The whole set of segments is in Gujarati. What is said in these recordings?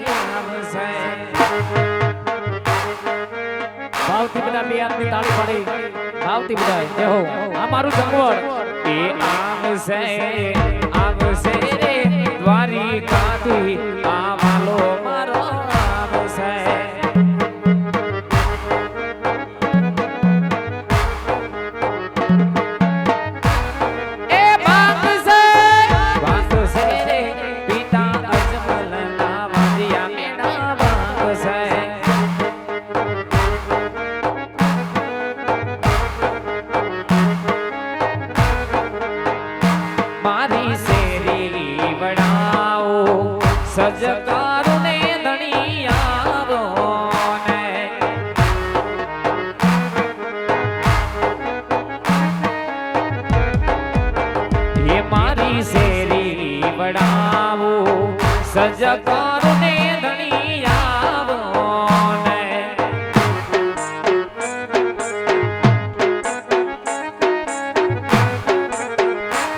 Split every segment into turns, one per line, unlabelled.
આવશે ભાવથી બધા બે હાથની તાળી પાડી ભાવથી બધા જય હો આ મારું જમવડ એ આવશે આવશે રે દ્વારિકાથી આ વાલો મારો આવશે સજકારો ને ધણી આવો ને એ મારી શેરી વડાવો સજકારો ને ધણી આવો ને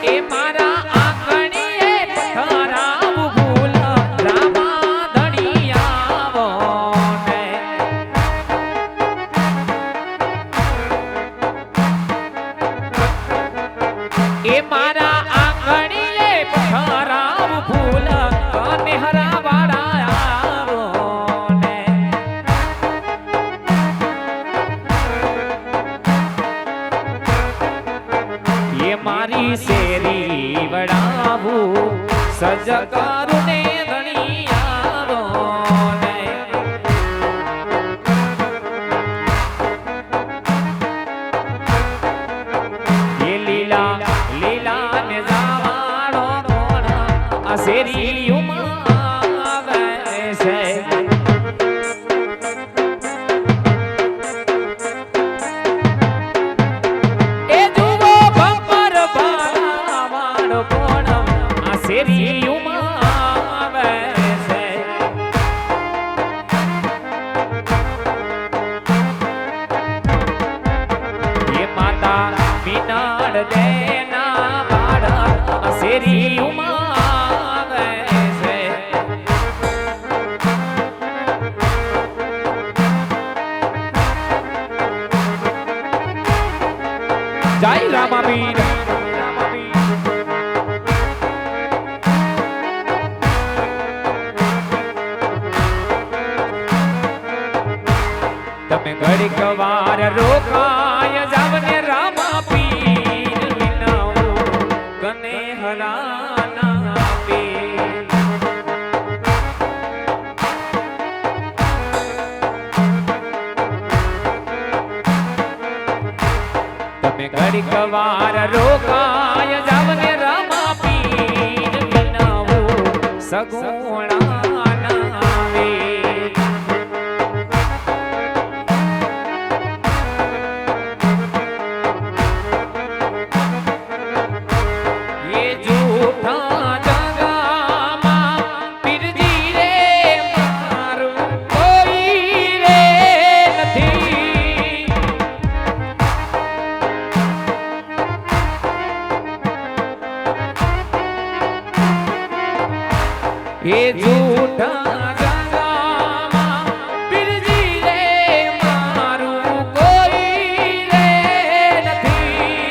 એ મારા આંગણીએ પથરાવું એ મારા આંગણીએ પથરાવ ફૂલ અને હરાવાડા આવો ને એ મારી શેરી વડાવું સજકારું ને ધણી આવો ને એ લીલા લીલા ને જાવાળો મોણા આ શેરીયુમાં આવે છે એ જુઓ બપર બાળાવાળો મોણા આ શેરીયુમાં આવે છે એ માતા મીનાડ દેના બાળા શેરીયુમાં આવે છે જય રામાબીર તમે ઘડીક વાર રોકાય જાવ ને રામાપીર વિનાવો કને હરાના પીર તમે ઘડીક વાર રોકાય જાવ ને રામાપીર વિનાવો સગુણા નાવે એ જૂઠા જગામાં પીરજી રે મારું કોઈ રે નથી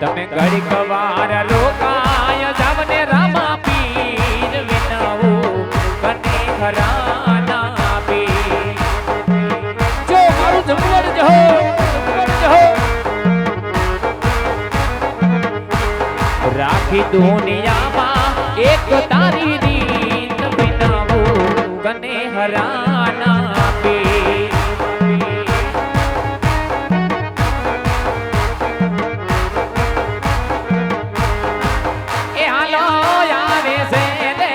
તમે ઘડીક વાર રોકાય જાવ ને રામાપીર વિનાવો કને હરાના પીર જો મારું જમવડ જહો રાખી દુનિયામાં એક તારી રીત વિનાવો કને હરાના પીર એ હાલો આવે છે રે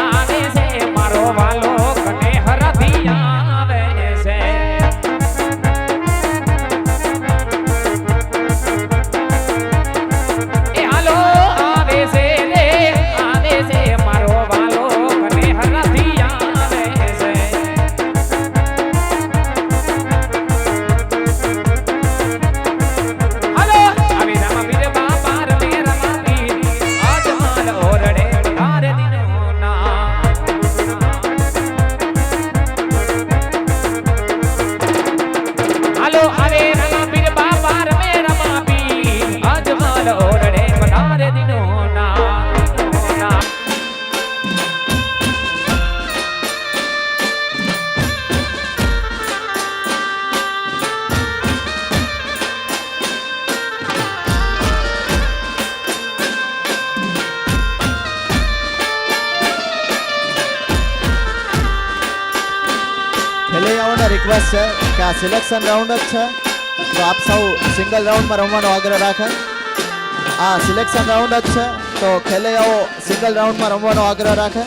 આવે છે મારો વાલો કને હરાથી આવે છે એ હાલો આવે છે રે આવે છે મારો વાલો કને હરાથી આવે છે
રિક્વેસ્ટ છે કે આ સિલેક્શન રાઉન્ડ જ છે, તો આપ સૌ સિંગલ રાઉન્ડમાં રમવાનો આગ્રહ રાખે. આ સિલેક્શન રાઉન્ડ જ છે, તો ખેલૈયાઓ સિંગલ રાઉન્ડમાં રમવાનો આગ્રહ રાખે.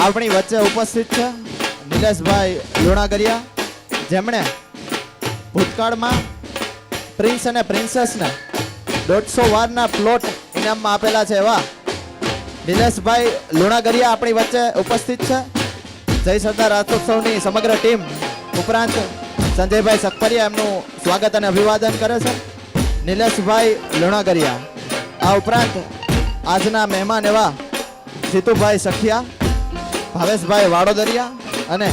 આપણી વચ્ચે ઉપસ્થિત છે નિલેશભાઈ લુણાગરિયા, જેમણે ભૂતકાળમાં પ્રિન્સ અને પ્રિન્સેસને 150 વારના પ્લોટ ઇનામમાં આપેલા છે એવા નિલેશભાઈ લુણાગરિયા આપણી વચ્ચે ઉપસ્થિત છે. જય સરદાર રાજોત્સવની સમગ્ર ટીમ ઉપરાંત સંજયભાઈ સખપરિયા એમનું સ્વાગત અને અભિવાદન કરે છે. નિલેશભાઈ લુણાગરિયા, આ ઉપરાંત આજના મહેમાન એવા જીતુભાઈ સખિયા, ભાવેશભાઈ વાડોદરિયા અને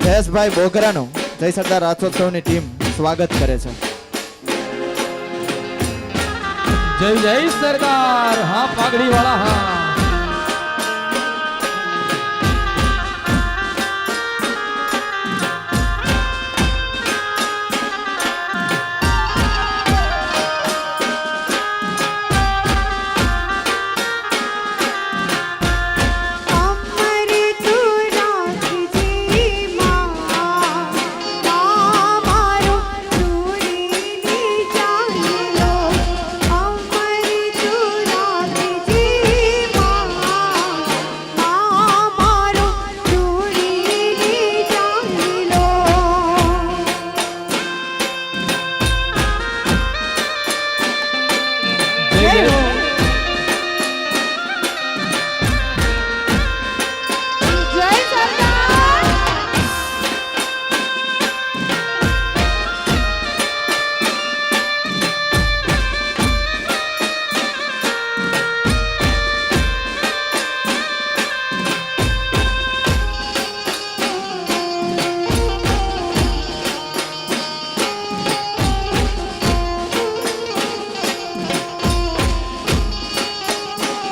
જયેશભાઈ બોગરાનું જય સરદાર રાજોત્સવની ટીમ સ્વાગત કરે છે.
જય જય સરદાર, હા પાઘડી વાળા હા.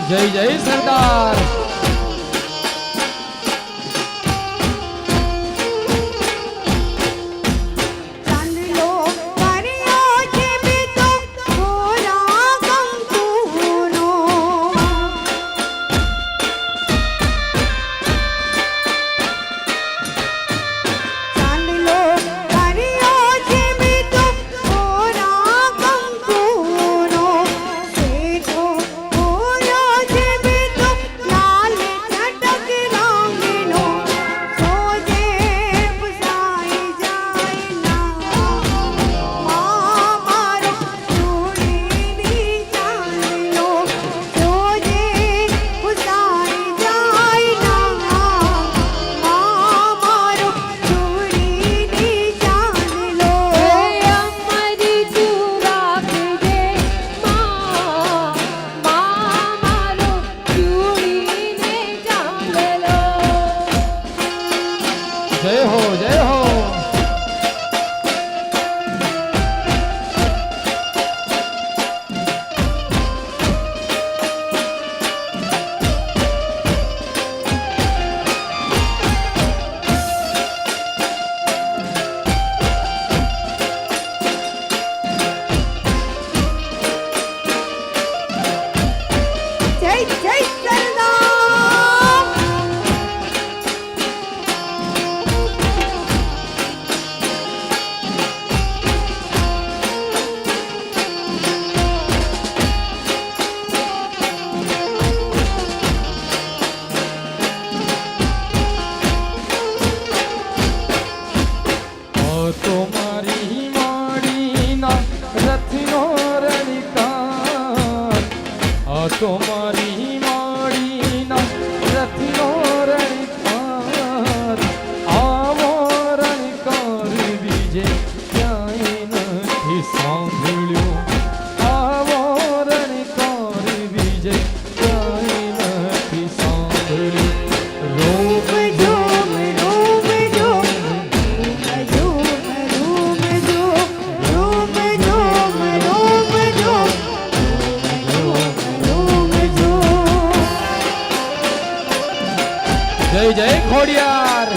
જય જય સરદાર
ચાંદલો કર્યો છે બીતો ગોરા કંકુનો ચાંદલો કર્યો છે બીતો ગોરા કંકુનો સેઠો ગોરો છે બીતો લાલ છટક રંગનો સોજે પુસાઈ જાય ના મારો ચૂડીની ચાંદલો સોજે પુસાઈ જાય ના મારો ચૂડીની ચાંદલો
અમારી ચૂડા કે મારો ચૂડીને ચાંદલો
જય હો જય હો
જય જય સરદાર
તો મારી માડીના રથનો રણકાર તો મારી માડીના રથનો રણકાર આવો રણકાર બીજે ક્યાંય નથી સાંભળ્યો આવો રણકાર બીજે ક્યાંય નથી સાંભળ્યો
રૂપ જોમ રૂપ જોમ રૂપ જોમ રૂપ જોમ રૂપ જોમ રૂપ જોમ
જય જય ખોડિયાર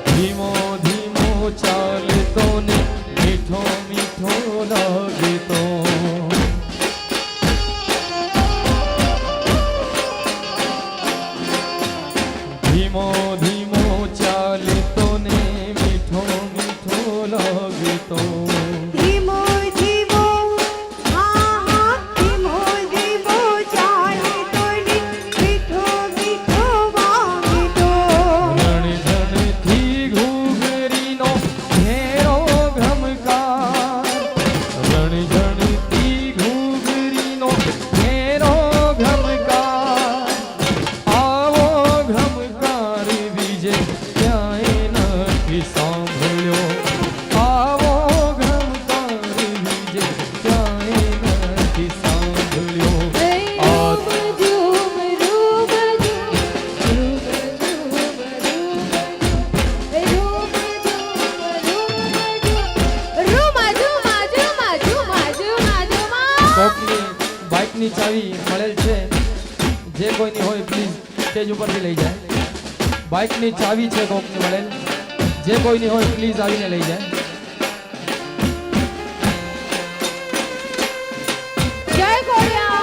ધીમો ધીમો ચાલતો ને મીઠો મીઠો લાગતો ધીમો ધીમો ચાલતો ને મીઠો મીઠો લાગતો
ધીમો ધીમો હા ધીમો ધીમો ચાલે તો મીઠો મીઠો વાગતો
રણઝણથી ઘૂઘરીનો ઘેરો ઘમકાર રણઝણથી ઘૂઘરીનો ઘેરો ઘમકાર આવો ઘમકાર બીજે ક્યાંય નથી સાંભળ્યો આવો ઘમકાર બીજે ક્યાંય નથી સાંભળ્યો આ
રૂપ ઝૂમ રૂપ ઝૂમ રૂપ ઝૂમ
કોકની બાઇકની ચાવી મળેલ છે જે કોઈની હોય પ્લીઝ સ્ટેજ ઉપરથી લઈ જાય બાઇકની ચાવી છે કોકની મળેલ જે કોઈની હોય પ્લીઝ આવીને લઈ જાય
જય ખોડિયાર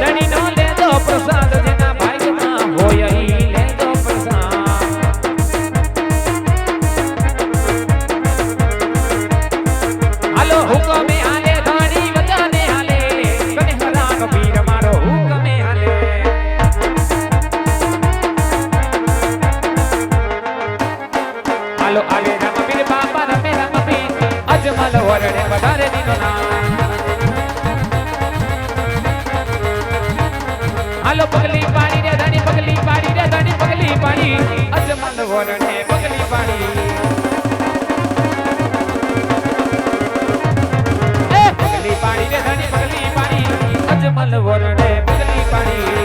ધણીનો લેજો પ્રસાદ જેના ભાગ્યમાં હોય ઈ લેજો પ્રસાદ હાલો હુકમે હાલે ધણી વચને હાલે કને હરાનો પીર મારો હુકમે હાલે હાલો આલે રમપીર બાપા રમે રમપીર અજમલ વરડે વધારે દીનો નામ હાલો પગલી પાડી રે ધણી પગલી પાડી રે ધણી પગલી પાડી અજમલ વરડે પગલી પાડી એ પગલી પાડી રે ધણી પગલી પાડી અજમલ વરડે પગલી પાડી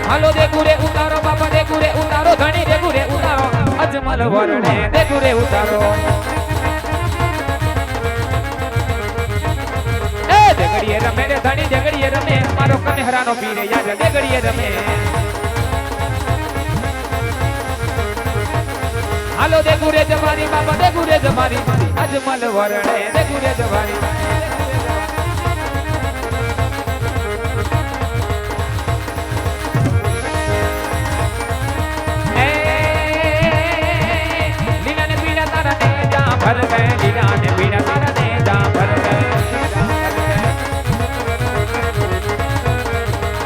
હાલો દેખુરે ઉતારો બાપા દેખુરે ઉતારો ધણી દેખુરે ઉતારો અજમલ વરણે દેખુરે ઉતારો એ દેગડીએ રમે રે ધણી દેગડીએ રમે મારો કનેહરાનો પીરે યાદ દેગડીએ રમે હાલો દેખુરે જમારી બાપા દેખુરે જમારી અજમલ વરણે દેખુરે જમારી भर गए लीला ने पीड़ा तारा ने जा भर गए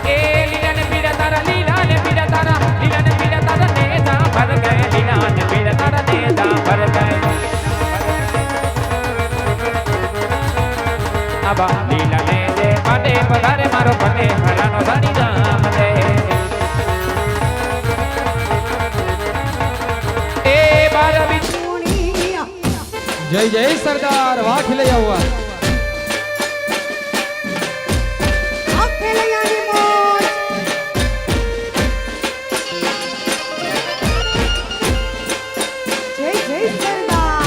ए लीला ने पीड़ा तारा लीला ने पीड़ा तारा लीला ने पीड़ा तारा ने जा भर गए लीला ने पीड़ा तारा ने जा भर गए अब लीला ने दे माटे पधारे मारो पने हरानो धनी नाम दे ए बारा बिच
जय जय सरदार वाह खिलैया हुआ
ખેલૈયાની મોજ જય જય સરદાર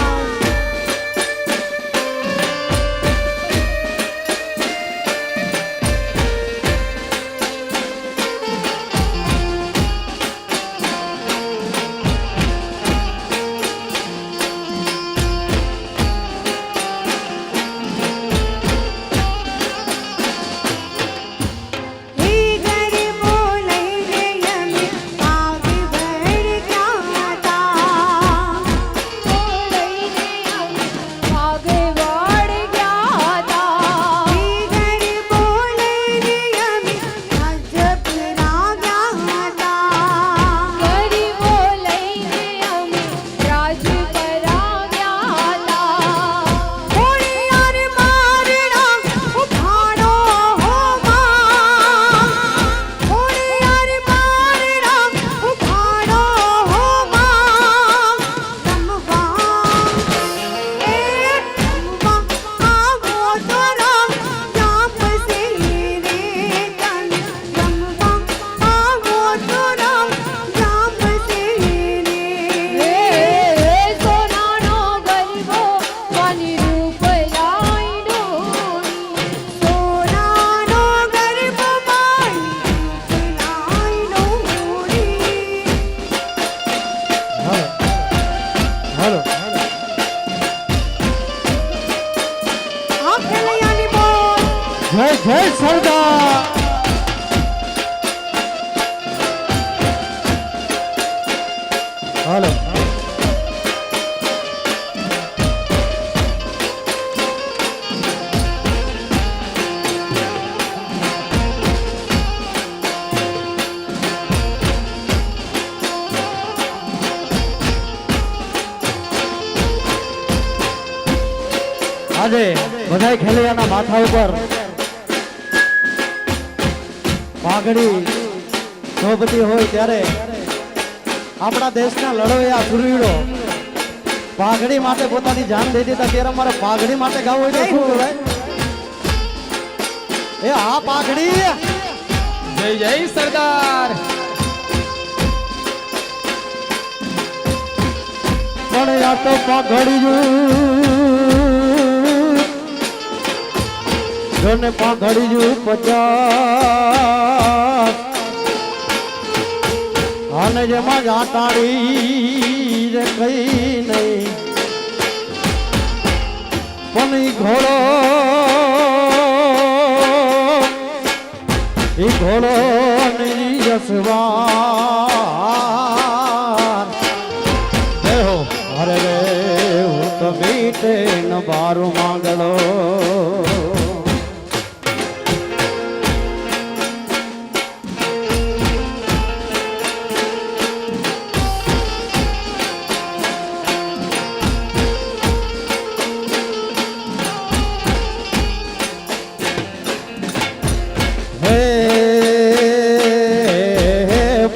जय जय सरदार हेलो આજે બધાય ખેલૈયાના માથા ઉપર પાઘડી શોભતી હોય ત્યારે આપણા દેશના લડવૈયા સુરવીરો પાઘડી માટે પોતાની જાન દઈ દીધા ત્યારે અમારે પાઘડી માટે ગાવું હોય તો શું કહેવાય? એ આ પાઘડી
જય જય સરદાર
પણ આ તો પાઘડી પાઘડી 50 અને જેમાં જાટાડી રે કઈ નહીં પણ ઈ ઘોડો ઈ ઘોડો ની યશવાન જય હો અરે રે હું તો મીટે ન બારો માંગલો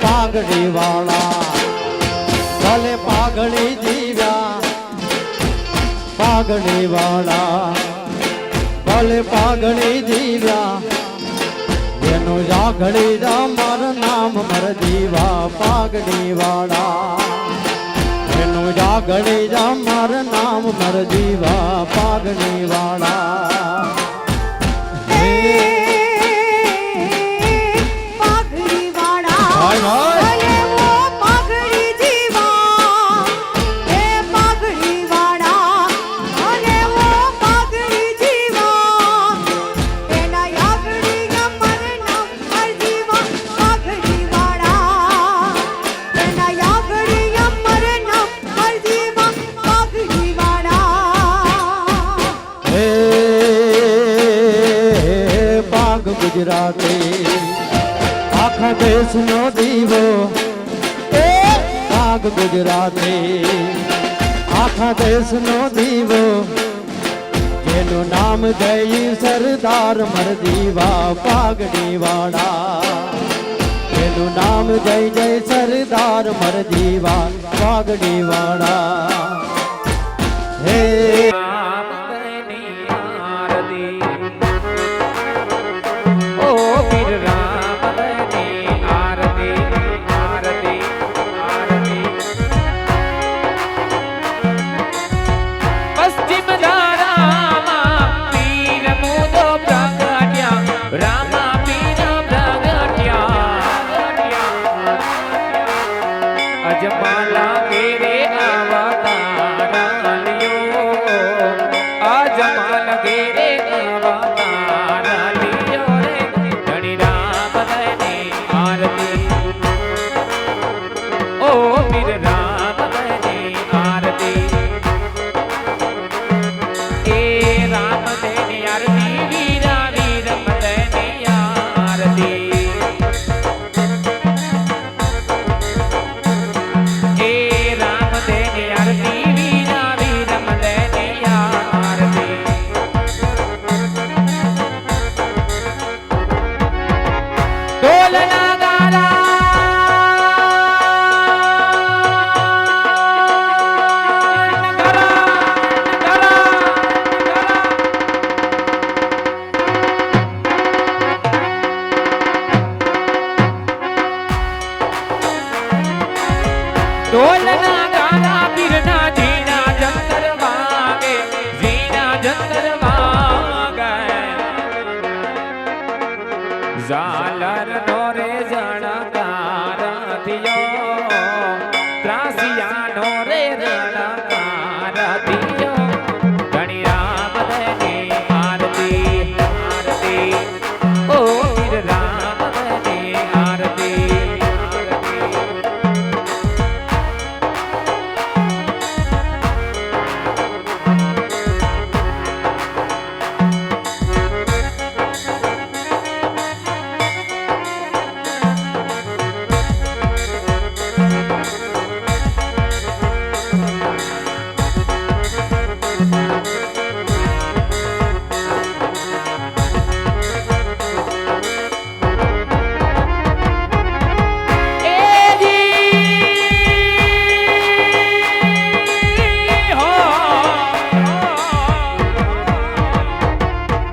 પાઘડી વાળા ભલે પાઘડી જીવ્યા પાઘડી વાળા ભલે પાઘડી જીવ્યા એનું જાગડી જા માર નામ મર જીવા પાઘડી વાળા એનું જાગડી જા માર નામ મર જીવા પાઘડી વાળા
પાઘડી વાળા
ભાઈ ભાઈ
ભલે વો પાઘડી જીવા એ પાઘડી વાળા ભલે વો પાઘડી જીવા એના યાગડી અમર નામ હર જીવા પાઘડી વાળા એના યાગડી અમર નામ હર જીવા પાઘડી વાળા
હે પાગ ગુજરાતી આખા દેશનો દીવો એ પાગ ગુજરાતી આખા દેશનો દીવો જેનું નામ જય સરદાર મર દીવા પાઘડી વાળા જેનું નામ જય જય સરદાર મર દીવા પાઘડી વાળા હે